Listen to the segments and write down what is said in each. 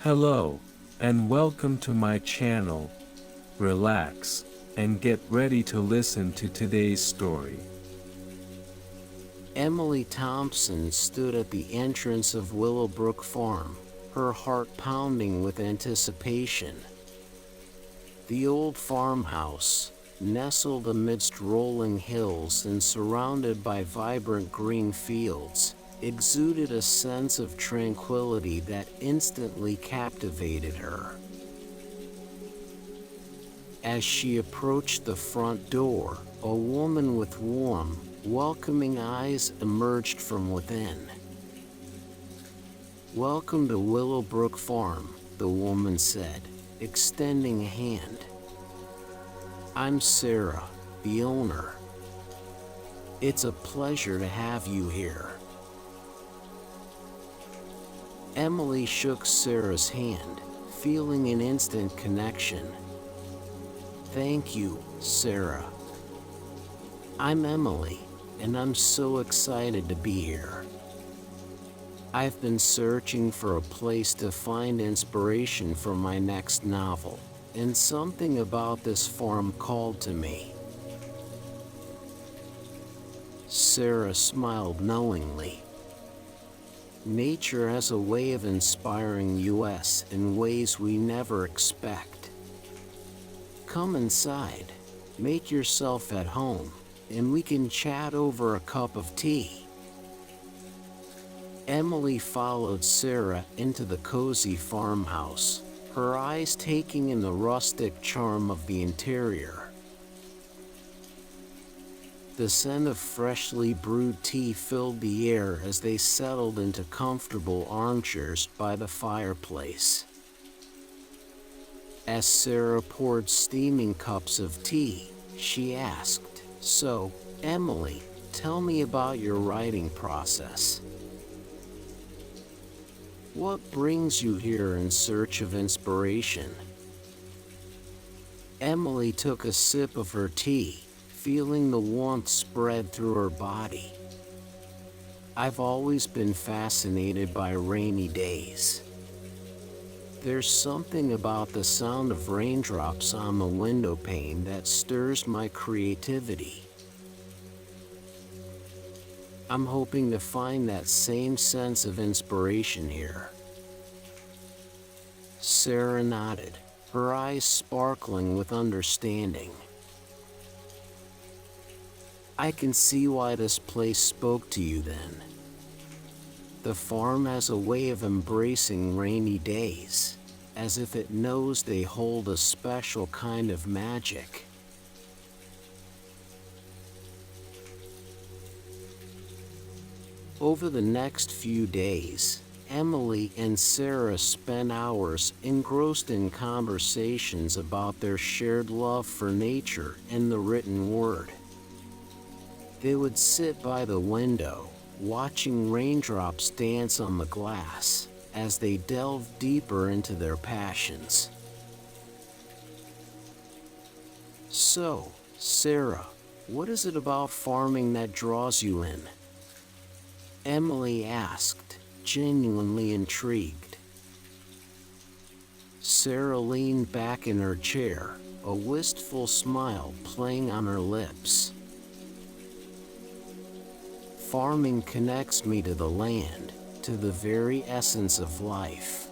Hello, and welcome to my channel. Relax, and get ready to listen to today's story. Emily Thompson stood at the entrance of Willowbrook Farm, her heart pounding with anticipation. The old farmhouse, nestled amidst rolling hills and surrounded by vibrant green fields, exuded a sense of tranquility that instantly captivated her. As she approached the front door, a woman with warm, welcoming eyes emerged from within. "Welcome to Willowbrook Farm," the woman said, extending a hand. "I'm Sarah, the owner. It's a pleasure to have you here." Emily shook Sarah's hand, feeling an instant connection. "Thank you, Sarah. I'm Emily, and I'm so excited to be here. I've been searching for a place to find inspiration for my next novel, and something about this farm called to me." Sarah smiled knowingly. Nature has a way of inspiring us in ways we never expect. "Come inside, make yourself at home, and we can chat over a cup of tea." Emily followed Sarah into the cozy farmhouse, her eyes taking in the rustic charm of the interior. The scent of freshly brewed tea filled the air as they settled into comfortable armchairs by the fireplace. As Sarah poured steaming cups of tea, she asked, "So, Emily, tell me about your writing process. What brings you here in search of inspiration?" Emily took a sip of her tea, feeling the warmth spread through her body. "I've always been fascinated by rainy days. There's something about the sound of raindrops on the window pane that stirs my creativity. I'm hoping to find that same sense of inspiration here." Sarah nodded, her eyes sparkling with understanding. "I can see why this place spoke to you then. The farm has a way of embracing rainy days, as if it knows they hold a special kind of magic." Over the next few days, Emily and Sarah spent hours engrossed in conversations about their shared love for nature and the written word. They would sit by the window, watching raindrops dance on the glass, as they delved deeper into their passions. "So, Sarah, what is it about farming that draws you in?" Emily asked, genuinely intrigued. Sarah leaned back in her chair, a wistful smile playing on her lips. "Farming connects me to the land, to the very essence of life.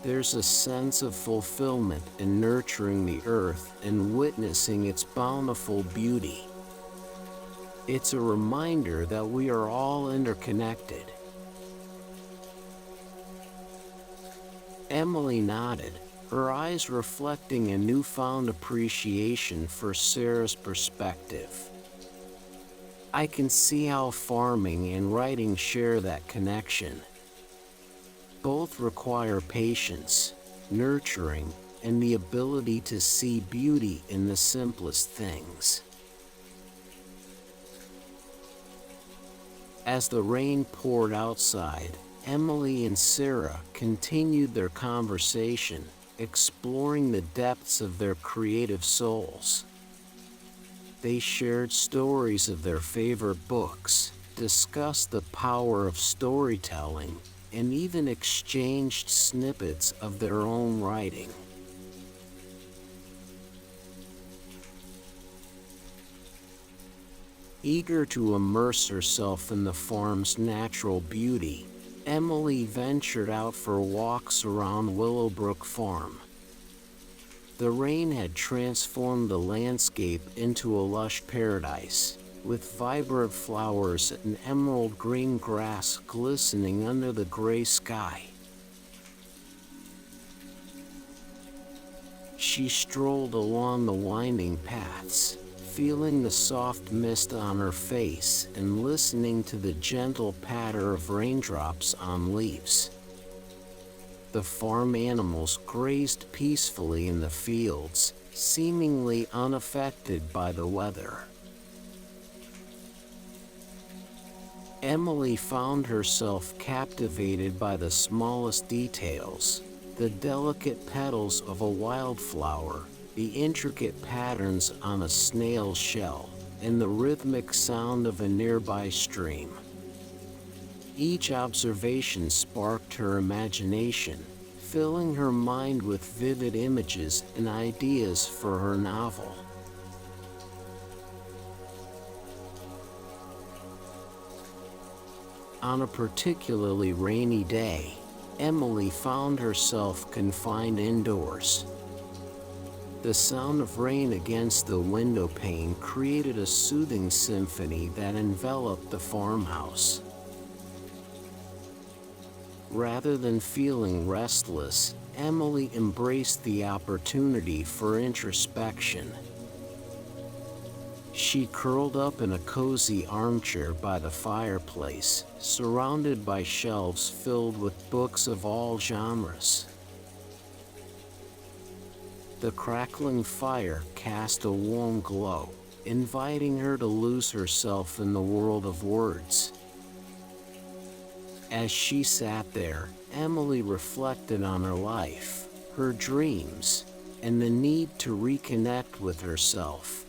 There's a sense of fulfillment in nurturing the earth and witnessing its bountiful beauty. It's a reminder that we are all interconnected." Emily nodded, her eyes reflecting a newfound appreciation for Sarah's perspective. "I can see how farming and writing share that connection. Both require patience, nurturing, and the ability to see beauty in the simplest things." As the rain poured outside, Emily and Sarah continued their conversation, exploring the depths of their creative souls. They shared stories of their favorite books, discussed the power of storytelling, and even exchanged snippets of their own writing. Eager to immerse herself in the farm's natural beauty, Emily ventured out for walks around Willowbrook Farm. The rain had transformed the landscape into a lush paradise, with vibrant flowers and emerald green grass glistening under the gray sky. She strolled along the winding paths, feeling the soft mist on her face and listening to the gentle patter of raindrops on leaves. The farm animals grazed peacefully in the fields, seemingly unaffected by the weather. Emily found herself captivated by the smallest details, the delicate petals of a wildflower, the intricate patterns on a snail's shell, and the rhythmic sound of a nearby stream. Each observation sparked her imagination, filling her mind with vivid images and ideas for her novel. On a particularly rainy day, Emily found herself confined indoors. The sound of rain against the window pane created a soothing symphony that enveloped the farmhouse. Rather than feeling restless, Emily embraced the opportunity for introspection. She curled up in a cozy armchair by the fireplace, surrounded by shelves filled with books of all genres. The crackling fire cast a warm glow, inviting her to lose herself in the world of words. As she sat there, Emily reflected on her life, her dreams, and the need to reconnect with herself.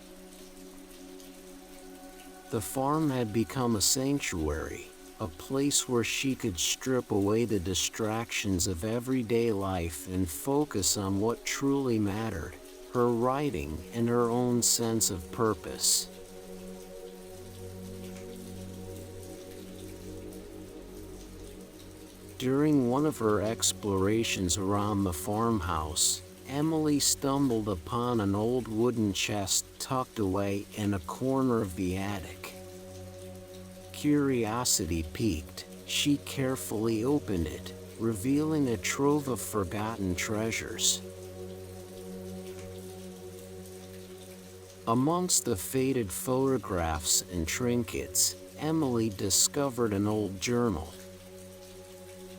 The farm had become a sanctuary, a place where she could strip away the distractions of everyday life and focus on what truly mattered, her writing and her own sense of purpose. During one of her explorations around the farmhouse, Emily stumbled upon an old wooden chest tucked away in a corner of the attic. Curiosity piqued, she carefully opened it, revealing a trove of forgotten treasures. Amongst the faded photographs and trinkets, Emily discovered an old journal.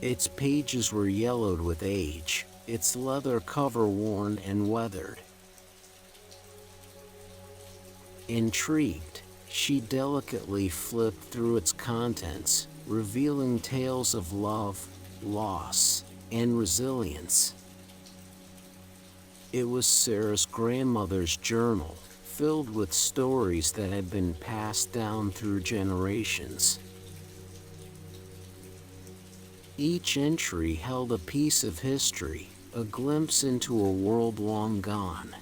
Its pages were yellowed with age, its leather cover worn and weathered. Intrigued, she delicately flipped through its contents, revealing tales of love, loss, and resilience. It was Sarah's grandmother's journal, filled with stories that had been passed down through generations. Each entry held a piece of history, a glimpse into a world long gone.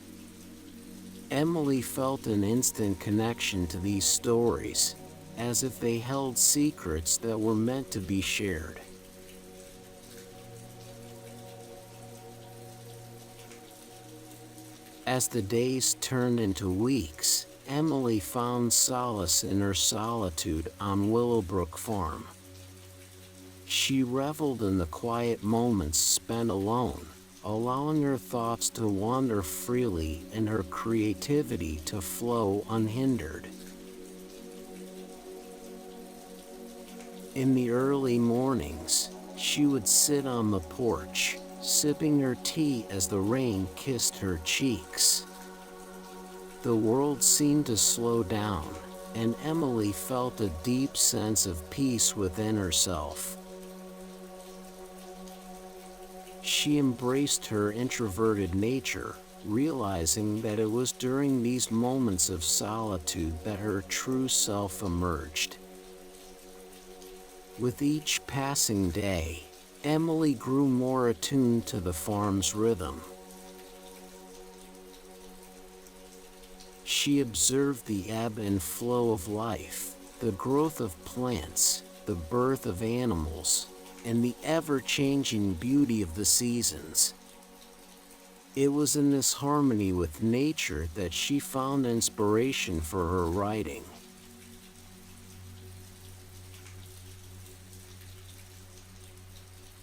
Emily felt an instant connection to these stories, as if they held secrets that were meant to be shared. As the days turned into weeks, Emily found solace in her solitude on Willowbrook Farm. She reveled in the quiet moments spent alone, allowing her thoughts to wander freely and her creativity to flow unhindered. In the early mornings, she would sit on the porch, sipping her tea as the rain kissed her cheeks. The world seemed to slow down, and Emily felt a deep sense of peace within herself. She embraced her introverted nature, realizing that it was during these moments of solitude that her true self emerged. With each passing day, Emily grew more attuned to the farm's rhythm. She observed the ebb and flow of life, the growth of plants, the birth of animals, and the ever-changing beauty of the seasons. It was in this harmony with nature that she found inspiration for her writing.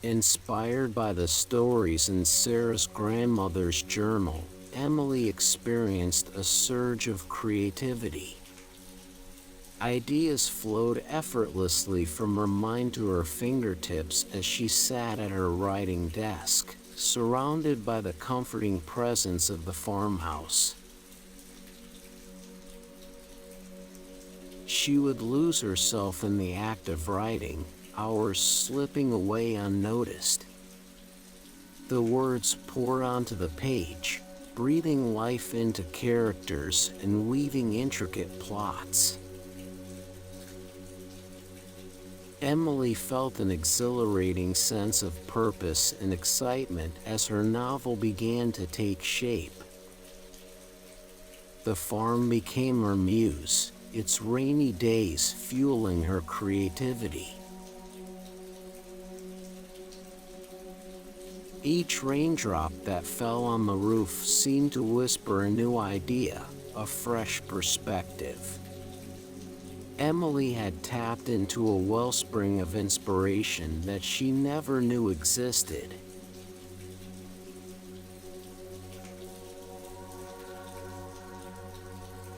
Inspired by the stories in Sarah's grandmother's journal, Emily experienced a surge of creativity. Ideas flowed effortlessly from her mind to her fingertips as she sat at her writing desk, surrounded by the comforting presence of the farmhouse. She would lose herself in the act of writing, hours slipping away unnoticed. The words poured onto the page, breathing life into characters and weaving intricate plots. Emily felt an exhilarating sense of purpose and excitement as her novel began to take shape. The farm became her muse, its rainy days fueling her creativity. Each raindrop that fell on the roof seemed to whisper a new idea, a fresh perspective. Emily had tapped into a wellspring of inspiration that she never knew existed.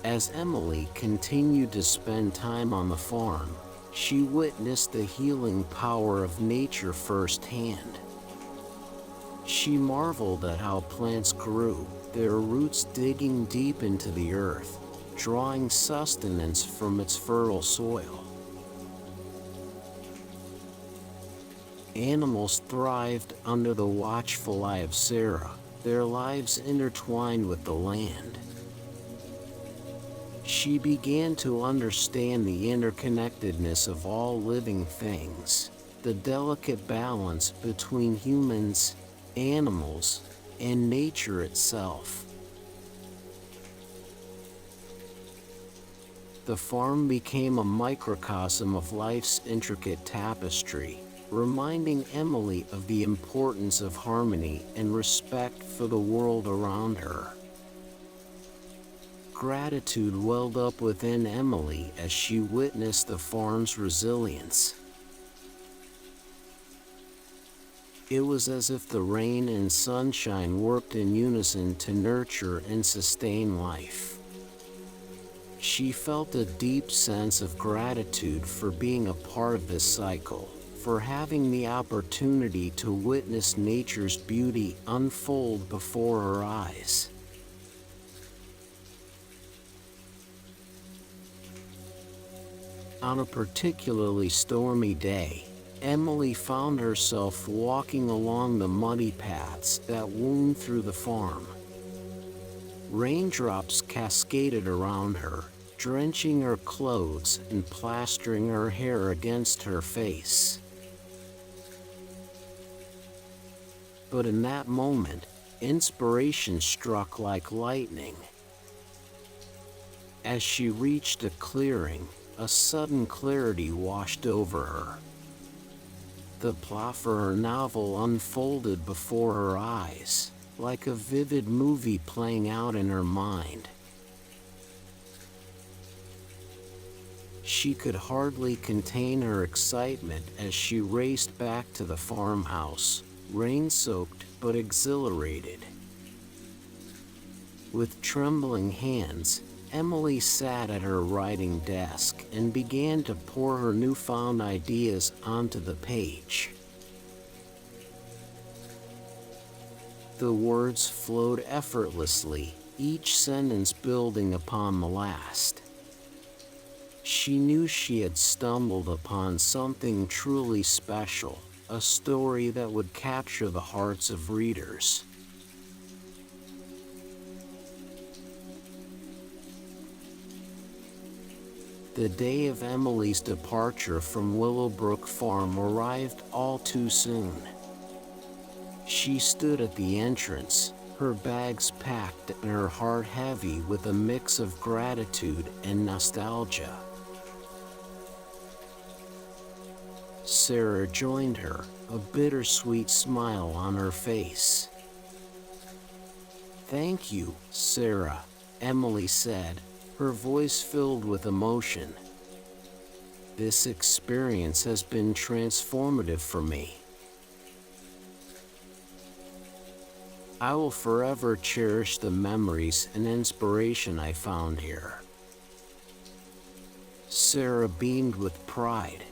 As Emily continued to spend time on the farm, she witnessed the healing power of nature firsthand. She marveled at how plants grew, their roots digging deep into the earth, drawing sustenance from its fertile soil. Animals thrived under the watchful eye of Sarah, their lives intertwined with the land. She began to understand the interconnectedness of all living things, the delicate balance between humans, animals, and nature itself. The farm became a microcosm of life's intricate tapestry, reminding Emily of the importance of harmony and respect for the world around her. Gratitude welled up within Emily as she witnessed the farm's resilience. It was as if the rain and sunshine worked in unison to nurture and sustain life. She felt a deep sense of gratitude for being a part of this cycle, for having the opportunity to witness nature's beauty unfold before her eyes. On a particularly stormy day, Emily found herself walking along the muddy paths that wound through the farm. Raindrops cascaded around her, drenching her clothes and plastering her hair against her face. But in that moment, inspiration struck like lightning. As she reached a clearing, a sudden clarity washed over her. The plot for her novel unfolded before her eyes, like a vivid movie playing out in her mind. She could hardly contain her excitement as she raced back to the farmhouse, rain-soaked but exhilarated. With trembling hands, Emily sat at her writing desk and began to pour her newfound ideas onto the page. The words flowed effortlessly, each sentence building upon the last. She knew she had stumbled upon something truly special, a story that would capture the hearts of readers. The day of Emily's departure from Willowbrook Farm arrived all too soon. She stood at the entrance, her bags packed and her heart heavy with a mix of gratitude and nostalgia. Sarah joined her, a bittersweet smile on her face. "Thank you, Sarah," Emily said, her voice filled with emotion. "This experience has been transformative for me. I will forever cherish the memories and inspiration I found here." Sarah beamed with pride.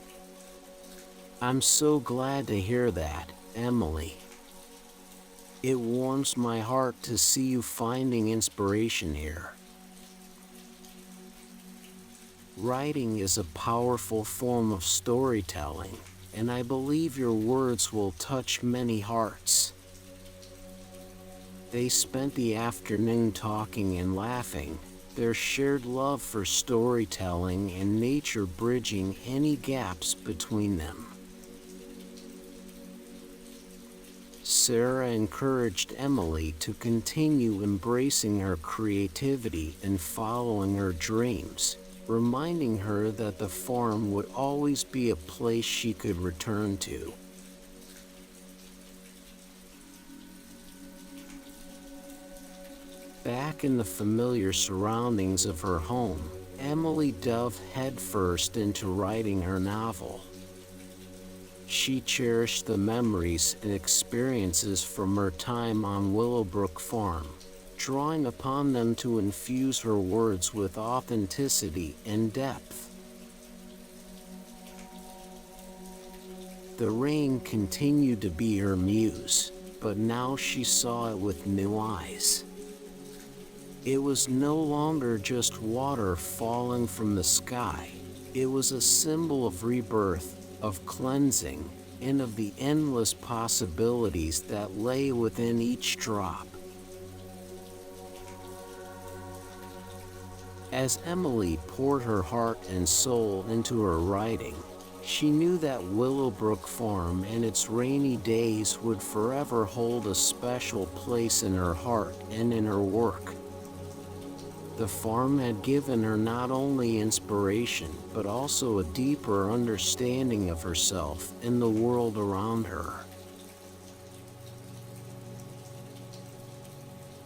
"I'm so glad to hear that, Emily. It warms my heart to see you finding inspiration here. Writing is a powerful form of storytelling, and I believe your words will touch many hearts." They spent the afternoon talking and laughing, their shared love for storytelling and nature bridging any gaps between them. Sarah encouraged Emily to continue embracing her creativity and following her dreams, reminding her that the farm would always be a place she could return to. Back in the familiar surroundings of her home, Emily dove headfirst into writing her novel. She cherished the memories and experiences from her time on Willowbrook Farm, drawing upon them to infuse her words with authenticity and depth. The rain continued to be her muse, but now she saw it with new eyes. It was no longer just water falling from the sky. It was a symbol of rebirth, of cleansing, and of the endless possibilities that lay within each drop. As Emily poured her heart and soul into her writing, she knew that Willowbrook Farm and its rainy days would forever hold a special place in her heart and in her work. The farm had given her not only inspiration, but also a deeper understanding of herself and the world around her.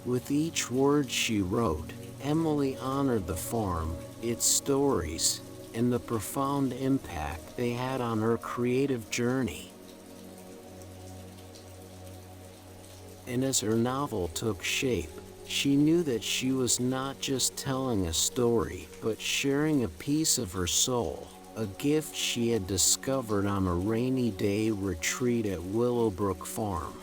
With each word she wrote, Emily honored the farm, its stories, and the profound impact they had on her creative journey. And as her novel took shape, she knew that she was not just telling a story, but sharing a piece of her soul, a gift she had discovered on a rainy day retreat at Willowbrook Farm.